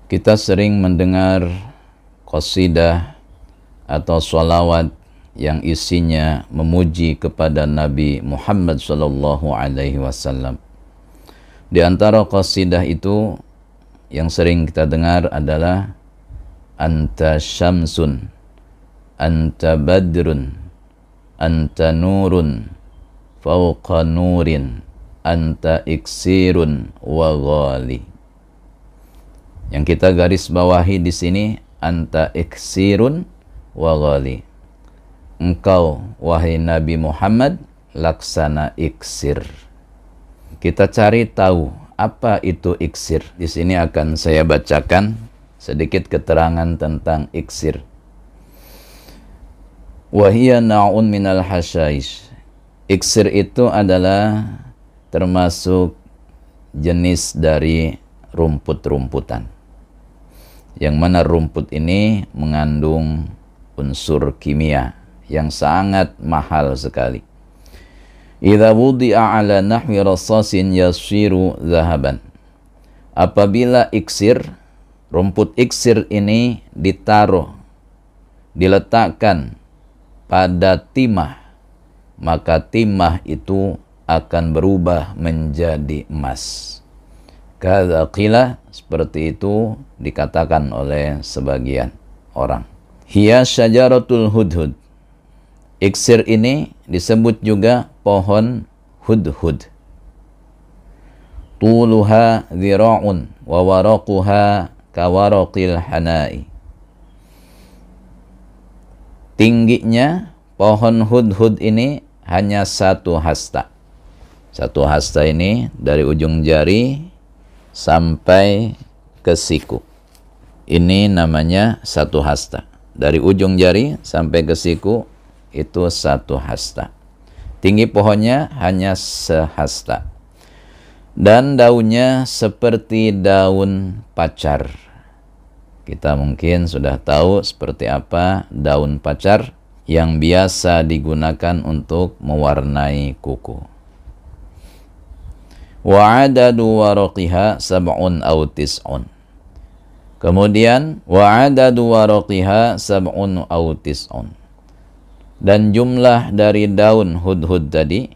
Kita sering mendengar qasidah atau sholawat yang isinya memuji kepada Nabi Muhammad SAW. Di antara qasidah itu yang sering kita dengar adalah Anta syamsun, Anta badrun, Anta nurun, fauqa nurin, Anta iksirun wa ghali. Yang kita garis bawahi di sini, Anta iksirun wa ghali. Engkau, wahai Nabi Muhammad, laksana iksir. Kita cari tahu apa itu iksir. Di sini akan saya bacakan sedikit keterangan tentang iksir. Wahia na'un minal hasyaish. Iksir itu adalah termasuk jenis dari rumput-rumputan. Yang mana rumput ini mengandung unsur kimia yang sangat mahal sekali. Idza wudi'a ala nahwi rasasin yasiru zahaban. Apabila iksir, rumput iksir ini ditaruh, diletakkan pada timah, maka timah itu akan berubah menjadi emas. Kadza qila, seperti itu dikatakan oleh sebagian orang. Hiya syajaratul hudhud. Iksir ini disebut juga pohon hudhud. Tuluha dhira'un wa waraquha kawaraqil hanai. Tingginya pohon hudhud ini hanya 1 hasta. 1 hasta ini dari ujung jari sampai ke siku. Ini namanya 1 hasta. Dari ujung jari sampai ke siku itu 1 hasta. Tinggi pohonnya hanya sehasta. Dan daunnya seperti daun pacar. Kita mungkin sudah tahu seperti apa daun pacar yang biasa digunakan untuk mewarnai kuku. Wa adadu waraqiha sab'un aw tis'un. Kemudian wa adadu waraqiha sab'un aw tis'un. Dan jumlah dari daun hudhud tadi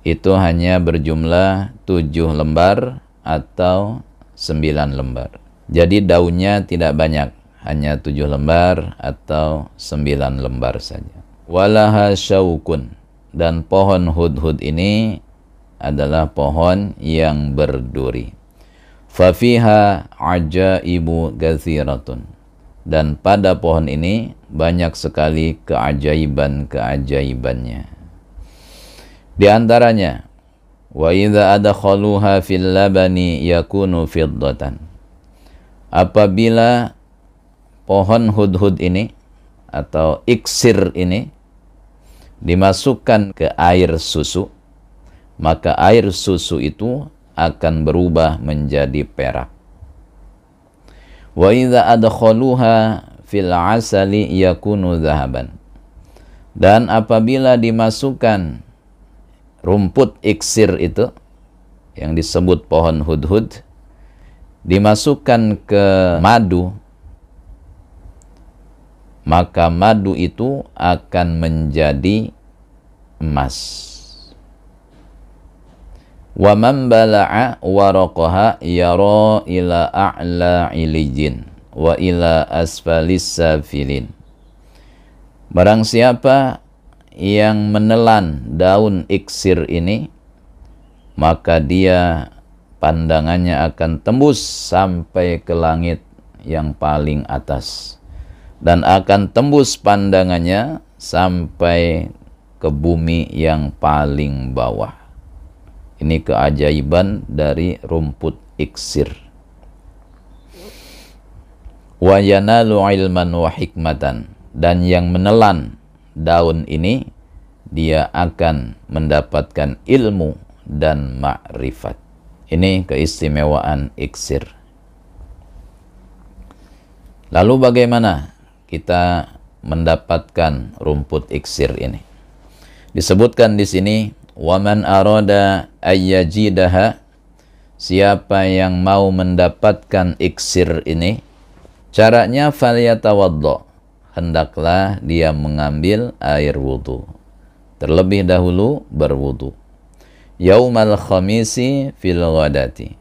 itu hanya berjumlah 7 lembar atau 9 lembar. Jadi daunnya tidak banyak, hanya 7 lembar atau 9 lembar saja. Walaha syaukun. Dan pohon hudhud ini adalah pohon yang berduri. Fafiha ajaibu gatsiratun. Dan pada pohon ini banyak sekali keajaiban-keajaibannya. Di antaranya, wa idza adkhaluha fil labani yakunu fiddatan. Apabila pohon hudhud ini atau iksir ini dimasukkan ke air susu, maka air susu itu akan berubah menjadi perak. Wa idza adkhaluha fil asali yakunu zahaban. Dan apabila dimasukkan rumput iksir itu yang disebut pohon hudhud dimasukkan ke madu, maka madu itu akan menjadi emas. Wa man bala'a waraqaha yara ila a'la ilijin wa ila asfalis safilin. Barang siapa yang menelan daun iksir ini, maka dia pandangannya akan tembus sampai ke langit yang paling atas, dan akan tembus pandangannya sampai ke bumi yang paling bawah. Ini keajaiban dari rumput iksir. Wa yanalu ilman wa hikmatan. Dan yang menelan daun ini, dia akan mendapatkan ilmu dan ma'rifat. Ini keistimewaan iksir. Lalu bagaimana kita mendapatkan rumput iksir ini? Disebutkan di sini, waman arada ayyajidaha siapa yang mau mendapatkan iksir ini, caranya falyatawaddo, hendaklah dia mengambil air wudu. Terlebih dahulu berwudu. Yaumal khamisi fil ghadati,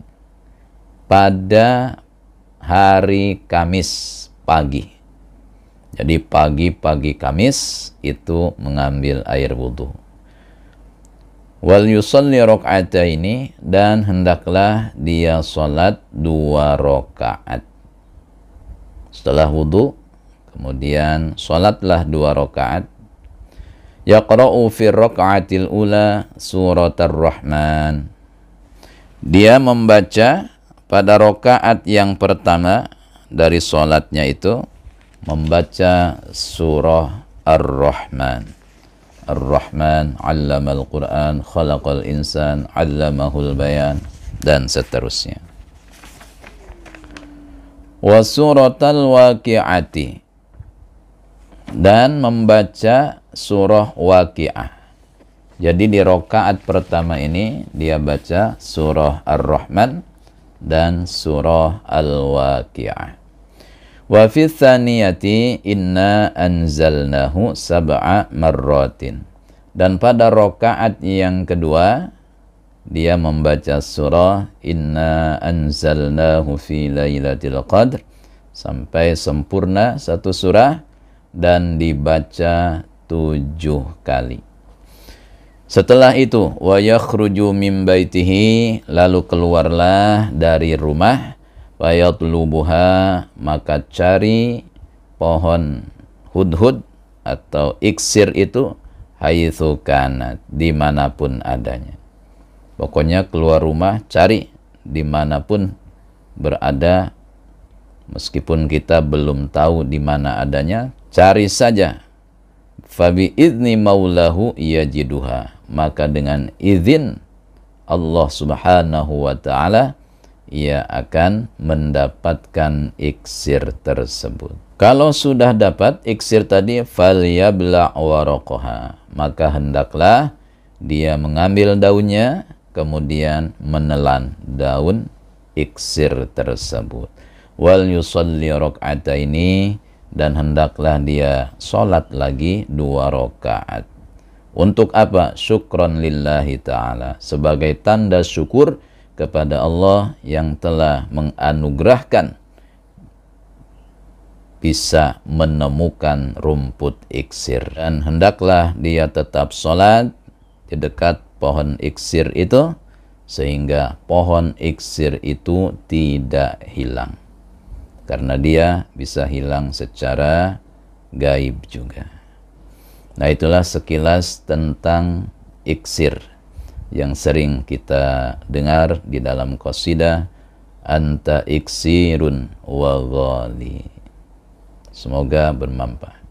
pada hari Kamis pagi. Jadi pagi-pagi Kamis itu mengambil air wudu. Wal yusalli raka'ataini, dan hendaklah dia salat 2 rakaat. Setelah wudu, kemudian salatlah 2 rakaat. Yaqra'u fi raka'atil ula surat ar-Rahman. Dia membaca pada rakaat yang pertama dari salatnya itu, membaca surah Ar-Rahman. Ar-Rahman 'allamal Qur'an, khalaqal insan, 'allamahul bayan, dan seterusnya. Wa suratal waqi'ati, dan membaca surah Waqi'ah. Jadi di rakaat pertama ini dia baca surah Ar-Rahman dan surah Al-Waqi'ah. Wa fi tsaniyati inna anzalnahu 7 marratin. Dan pada rakaat yang kedua dia membaca surah inna anzalnahu fi lailatul qadr sampai sempurna 1 surah, dan dibaca 7 kali. Setelah itu wa yakhruju min baitihi, lalu keluarlah dari rumah, wa yatlubuha, maka cari pohon hudhud atau iksir itu, haitsu kanat, dimanapun adanya. Pokoknya keluar rumah cari dimanapun berada, meskipun kita belum tahu di mana adanya, cari saja. Fabi idzni maulahu yajiduha, maka dengan izin Allah Subhanahu wa ta'ala ia akan mendapatkan iksir tersebut. Kalau sudah dapat iksir tadi, falyabla' waraqaha, maka hendaklah dia mengambil daunnya, kemudian menelan daun iksir tersebut. Wal yusalli raka'ataini, dan hendaklah dia salat lagi 2 rakaat. Untuk apa? Syukran lillahi ta'ala, sebagai tanda syukur kepada Allah yang telah menganugerahkan bisa menemukan rumput iksir. Dan hendaklah dia tetap salat di dekat pohon iksir itu, sehingga pohon iksir itu tidak hilang, karena dia bisa hilang secara gaib juga. Nah, itulah sekilas tentang iksir yang sering kita dengar di dalam qasidah anta iksirun wa ghali. Semoga bermanfaat.